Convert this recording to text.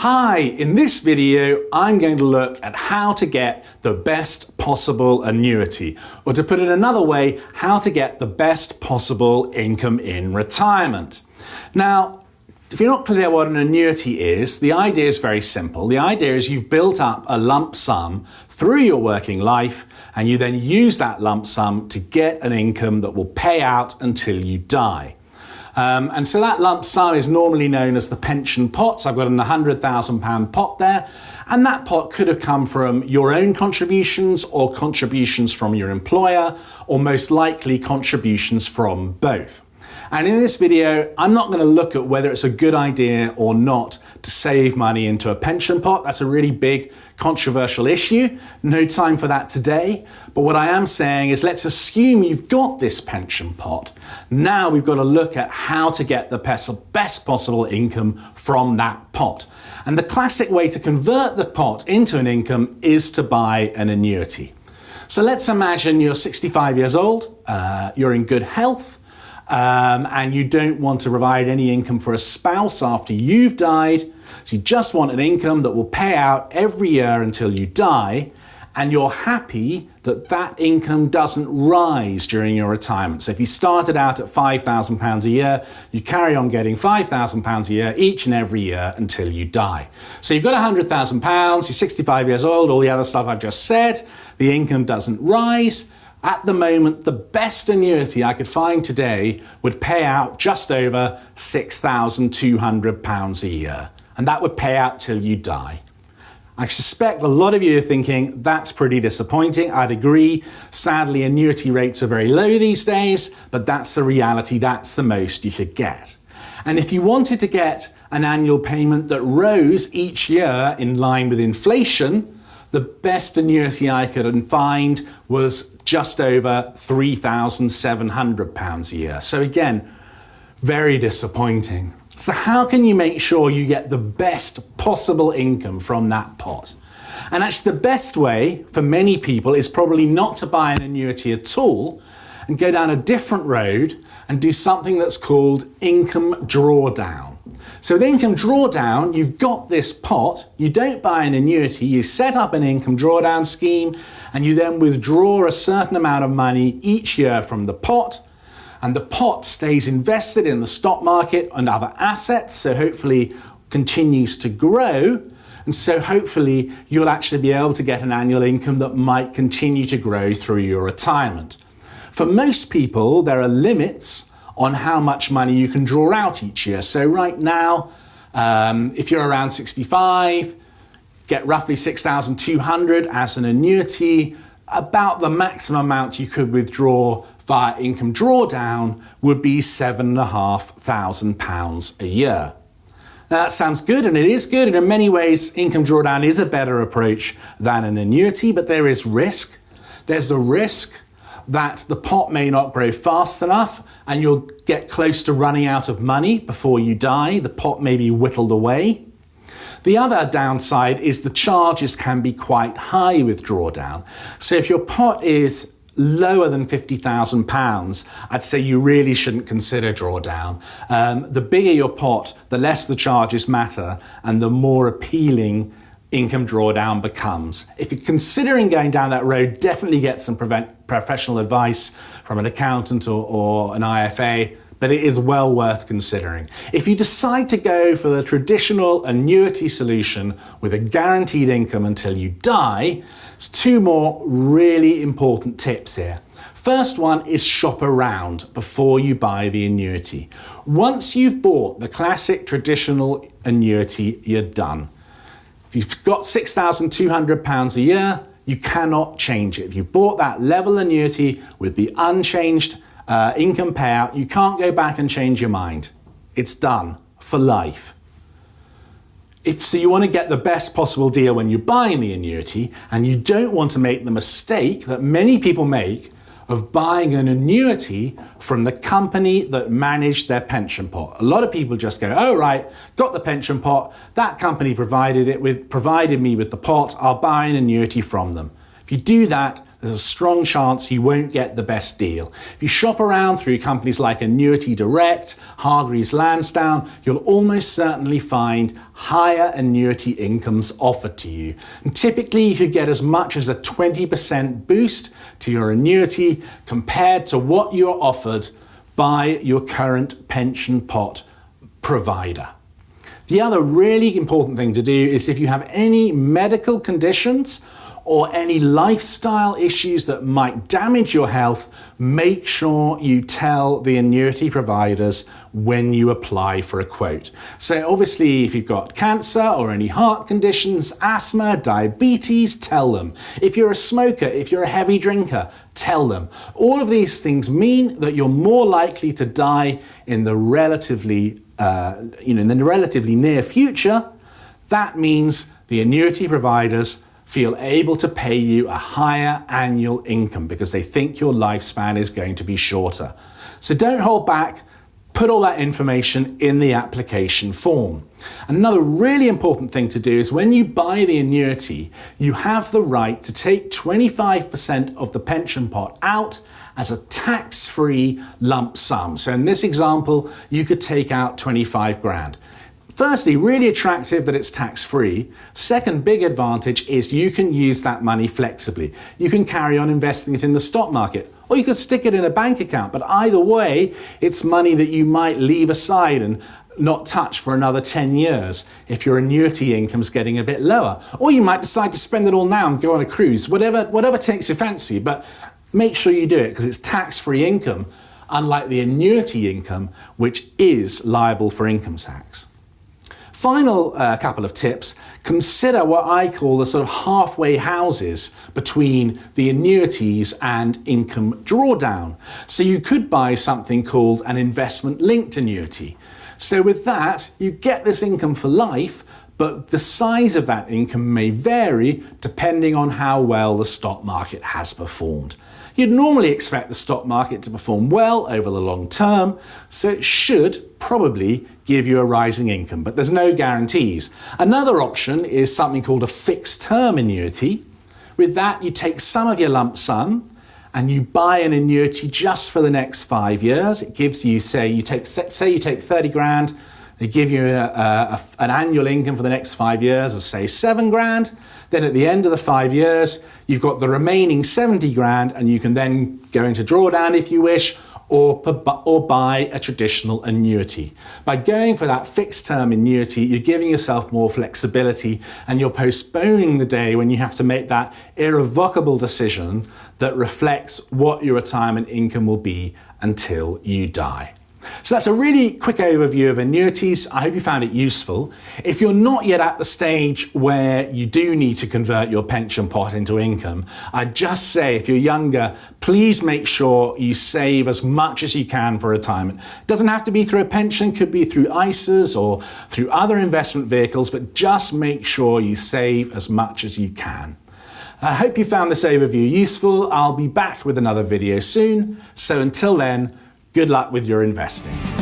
Hi, in this video, I'm going to look at how to get the best possible annuity, or to put it another way, how to get the best possible income in retirement. Now, if you're not clear what an annuity is, the idea is very simple. The idea is you've built up a lump sum through your working life, and you then use that lump sum to get an income that will pay out until you die. And so that lump sum is normally known as the pension pot. So I've got an £100,000 pot there, and that pot could have come from your own contributions or contributions from your employer, or most likely contributions from both. And in this video, I'm not going to look at whether it's a good idea or not to save money into a pension pot. That's a really big controversial issue. No time for that today. But what I am saying is, let's assume you've got this pension pot. Now we've got to look at how to get the best possible income from that pot. And the classic way to convert the pot into an income is to buy an annuity. So let's imagine you're 65 years old, you're in good health, and you don't want to provide any income for a spouse after you've died. So you just want an income that will pay out every year until you die, and you're happy that that income doesn't rise during your retirement. So if you started out at £5,000 a year, you carry on getting £5,000 a year each and every year until you die. So you've got £100,000, you're 65 years old, all the other stuff I've just said, the income doesn't rise. At the moment, the best annuity I could find today would pay out just over £6,200 a year. And that would pay out till you die. I suspect a lot of you are thinking, that's pretty disappointing. I'd agree. Sadly, annuity rates are very low these days, but that's the reality. That's the most you could get. And if you wanted to get an annual payment that rose each year in line with inflation, the best annuity I could find was just over £3,700 a year. So again, very disappointing. So how can you make sure you get the best possible income from that pot? And actually the best way for many people is probably not to buy an annuity at all and go down a different road and do something that's called income drawdown. So with income drawdown, you've got this pot, you don't buy an annuity, you set up an income drawdown scheme, and you then withdraw a certain amount of money each year from the pot, and the pot stays invested in the stock market and other assets, so hopefully continues to grow, and so hopefully you'll actually be able to get an annual income that might continue to grow through your retirement. For most people, there are limits on how much money you can draw out each year. So right now, if you're around 65, get roughly 6,200 as an annuity. About the maximum amount you could withdraw via income drawdown would be £7,500 a year. Now that sounds good, and it is good, and in many ways income drawdown is a better approach than an annuity, but there is risk. There's the risk that the pot may not grow fast enough and you'll get close to running out of money before you die. The pot may be whittled away. The other downside is the charges can be quite high with drawdown. So if your pot is lower than £50,000, I'd say you really shouldn't consider drawdown. The bigger your pot, the less the charges matter and the more appealing income drawdown becomes. If you're considering going down that road, definitely get some professional advice from an accountant or an IFA, but it is well worth considering. If you decide to go for the traditional annuity solution with a guaranteed income until you die, there's two more really important tips here. First one is shop around before you buy the annuity. Once you've bought the classic traditional annuity, you're done. If you've got £6,200 a year, you cannot change it. If you've bought that level annuity with the unchanged income payout, you can't go back and change your mind. It's done for life. So you want to get the best possible deal when you're buying the annuity, and you don't want to make the mistake that many people make of buying an annuity from the company that managed their pension pot. A lot of people just go, oh right, got the pension pot, that company provided me with the pot, I'll buy an annuity from them. If you do that, there's a strong chance you won't get the best deal. If you shop around through companies like Annuity Direct, Hargreaves Lansdown, you'll almost certainly find higher annuity incomes offered to you. And typically you could get as much as a 20% boost to your annuity compared to what you're offered by your current pension pot provider. The other really important thing to do is if you have any medical conditions or any lifestyle issues that might damage your health, make sure you tell the annuity providers when you apply for a quote. So obviously if you've got cancer or any heart conditions, asthma, diabetes, tell them. If you're a smoker, if you're a heavy drinker, tell them. All of these things mean that you're more likely to die in the relatively near future. That means the annuity providers feel able to pay you a higher annual income because they think your lifespan is going to be shorter. So don't hold back. Put all that information in the application form. Another really important thing to do is when you buy the annuity, you have the right to take 25% of the pension pot out as a tax-free lump sum. So in this example, you could take out 25 grand. Firstly, really attractive that it's tax-free. Second big advantage is you can use that money flexibly. You can carry on investing it in the stock market, or you could stick it in a bank account. But either way, it's money that you might leave aside and not touch for another 10 years if your annuity income's getting a bit lower. Or you might decide to spend it all now and go on a cruise, whatever takes your fancy. But make sure you do it because it's tax-free income, unlike the annuity income, which is liable for income tax. Final couple of tips, consider what I call the sort of halfway houses between the annuities and income drawdown. So you could buy something called an investment-linked annuity. So with that, you get this income for life, but the size of that income may vary depending on how well the stock market has performed. You'd normally expect the stock market to perform well over the long term, so it should probably give you a rising income, but there's no guarantees. Another option is something called a fixed term annuity. With that, you take some of your lump sum and you buy an annuity just for the next 5 years. It gives you, say you take 30 grand, they give you an annual income for the next 5 years of say 7 grand. Then at the end of the 5 years, you've got the remaining 70 grand and you can then go into drawdown if you wish, or buy a traditional annuity. By going for that fixed term annuity, you're giving yourself more flexibility and you're postponing the day when you have to make that irrevocable decision that reflects what your retirement income will be until you die. So that's a really quick overview of annuities. I hope you found it useful. If you're not yet at the stage where you do need to convert your pension pot into income, I'd just say if you're younger, please make sure you save as much as you can for retirement. It doesn't have to be through a pension, could be through ISAs or through other investment vehicles, but just make sure you save as much as you can. I hope you found this overview useful. I'll be back with another video soon. So until then, good luck with your investing.